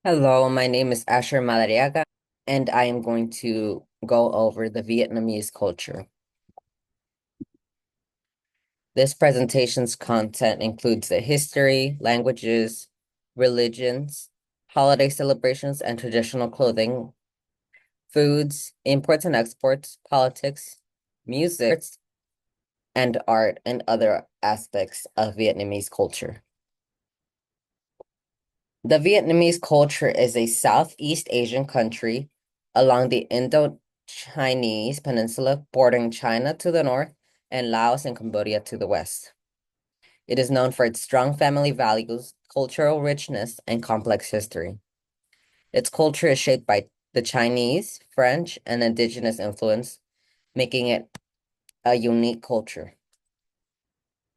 Hello, my name is Asher Madariaga, and I am going to go over the Vietnamese culture. This presentation's content includes the history, languages, religions, holiday celebrations, and traditional clothing, foods, imports and exports, politics, music, and art, and other aspects of Vietnamese culture. The Vietnamese culture is a Southeast Asian country along the Indo-Chinese peninsula, bordering China to the north and Laos and Cambodia to the west. It is known for its strong family values, cultural richness, and complex history. Its culture is shaped by the Chinese, French, and indigenous influence, making it a unique culture.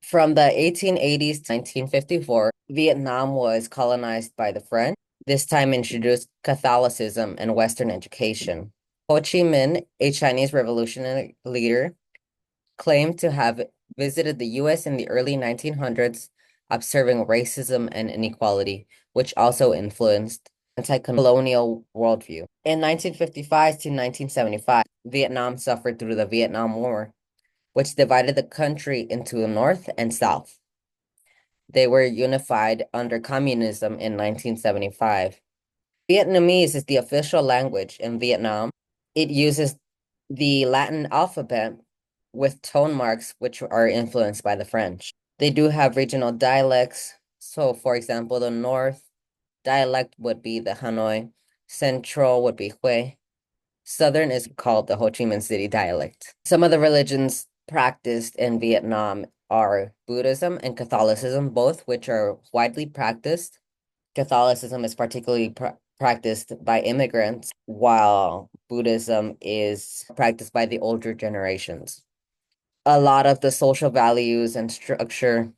From the 1880s to 1954, Vietnam was colonized by the French, this time introduced Catholicism and Western education. Ho Chi Minh, a Chinese revolutionary leader, claimed to have visited the US in the early 1900s, observing racism and inequality, which also influenced anti-colonial worldview. In 1955 to 1975, Vietnam suffered through the Vietnam War, which divided the country into North and South. They were unified under communism in 1975. Vietnamese is the official language in Vietnam. It uses the Latin alphabet with tone marks which are influenced by the French. They do have regional dialects. So, for example, the North dialect would be the Hanoi, Central would be Hue, Southern is called the Ho Chi Minh City dialect. Some of the religions practiced in Vietnam are Buddhism and Catholicism, both which are widely practiced. Catholicism is particularly practiced by immigrants, while Buddhism is practiced by the older generations. A lot of the social values and structure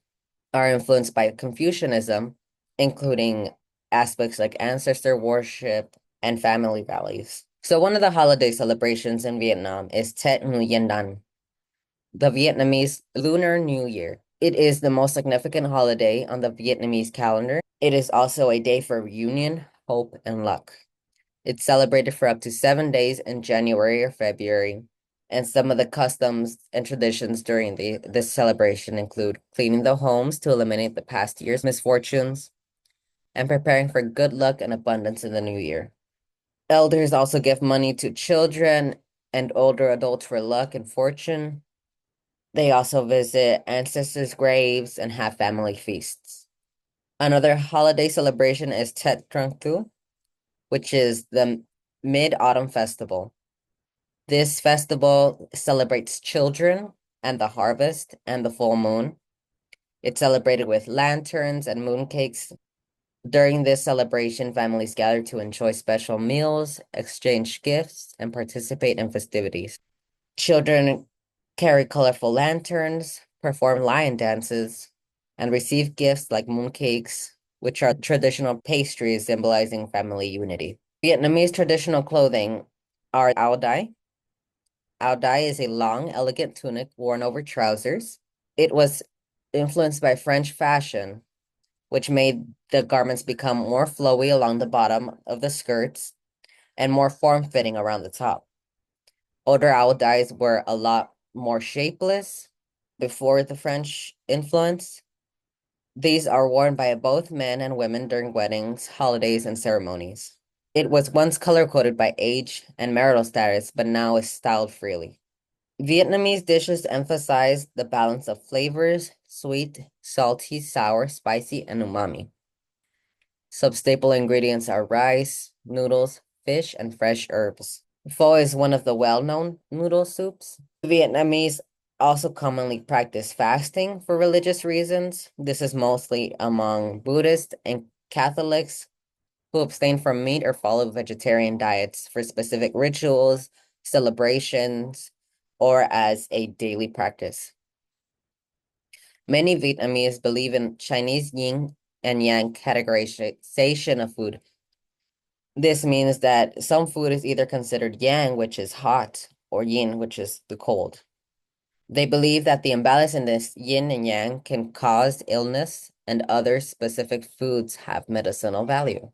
are influenced by Confucianism, including aspects like ancestor worship and family values. So one of the holiday celebrations in Vietnam is Tết Nguyên Đán, the Vietnamese Lunar New Year. It is the most significant holiday on the Vietnamese calendar. It is also a day for reunion, hope, and luck. It's celebrated for up to 7 days in January or February, and some of the customs and traditions during this celebration include cleaning the homes to eliminate the past year's misfortunes and preparing for good luck and abundance in the new year. Elders also give money to children and older adults for luck and fortune. They also visit ancestors' graves and have family feasts. Another holiday celebration is Tet Trunk Thu, which is the Mid-Autumn Festival. This festival celebrates children and the harvest and the full moon. It's celebrated with lanterns and mooncakes. During this celebration, families gather to enjoy special meals, exchange gifts, and participate in festivities. Children carry colorful lanterns, perform lion dances, and receive gifts like mooncakes, which are traditional pastries symbolizing family unity. Vietnamese traditional clothing are áo dai. Áo dai is a long, elegant tunic worn over trousers. It was influenced by French fashion, which made the garments become more flowy along the bottom of the skirts and more form-fitting around the top. Older áo dais were a lot more shapeless before the French influence. These are worn by both men and women during weddings, holidays, and ceremonies. It was once color-coded by age and marital status, but now is styled freely. Vietnamese dishes emphasize the balance of flavors, sweet, salty, sour, spicy, and umami. Some staple ingredients are rice, noodles, fish, and fresh herbs. Pho is one of the well-known noodle soups. Vietnamese also commonly practice fasting for religious reasons. This is mostly among Buddhists and Catholics who abstain from meat or follow vegetarian diets for specific rituals, celebrations, or as a daily practice. Many Vietnamese believe in Chinese yin and yang categorization of food. This means that some food is either considered yang, which is hot, or yin, which is the cold. They believe that the imbalance in this yin and yang can cause illness, and other specific foods have medicinal value.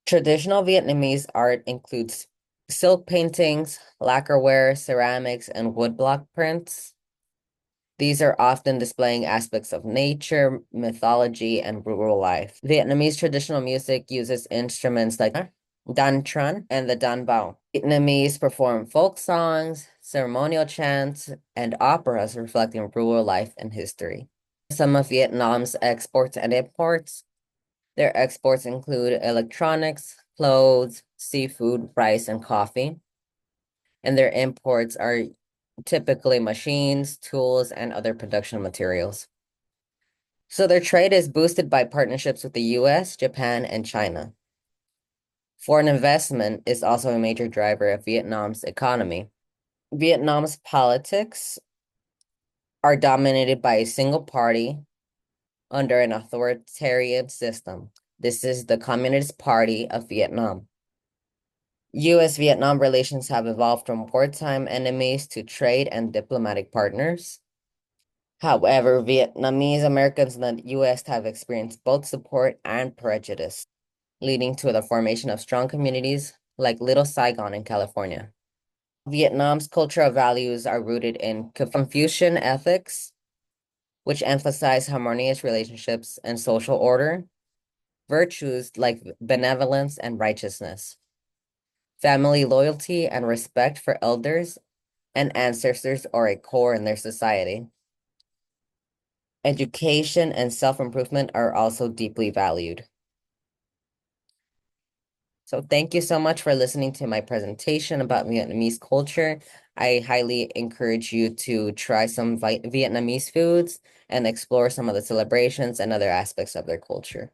Traditional Vietnamese art includes silk paintings, lacquerware, ceramics, and woodblock prints. These are often displaying aspects of nature, mythology, and rural life. Vietnamese traditional music uses instruments like dan tran and the dan bao. Vietnamese perform folk songs, ceremonial chants, and operas reflecting rural life and history. Some of Vietnam's exports and imports. Their exports include electronics, clothes, seafood, rice, and coffee. And their imports are typically machines, tools, and other production materials. So their trade is boosted by partnerships with the US, Japan, and China. Foreign investment is also a major driver of Vietnam's economy. Vietnam's politics are dominated by a single party under an authoritarian system. This is the Communist Party of Vietnam. US-Vietnam relations have evolved from wartime enemies to trade and diplomatic partners. However, Vietnamese Americans in the US have experienced both support and prejudice, leading to the formation of strong communities like Little Saigon in California. Vietnam's cultural values are rooted in Confucian ethics, which emphasize harmonious relationships and social order, virtues like benevolence and righteousness, family loyalty and respect for elders and ancestors are a core in their society. Education and self-improvement are also deeply valued. So thank you so much for listening to my presentation about Vietnamese culture. I highly encourage you to try some Vietnamese foods and explore some of the celebrations and other aspects of their culture.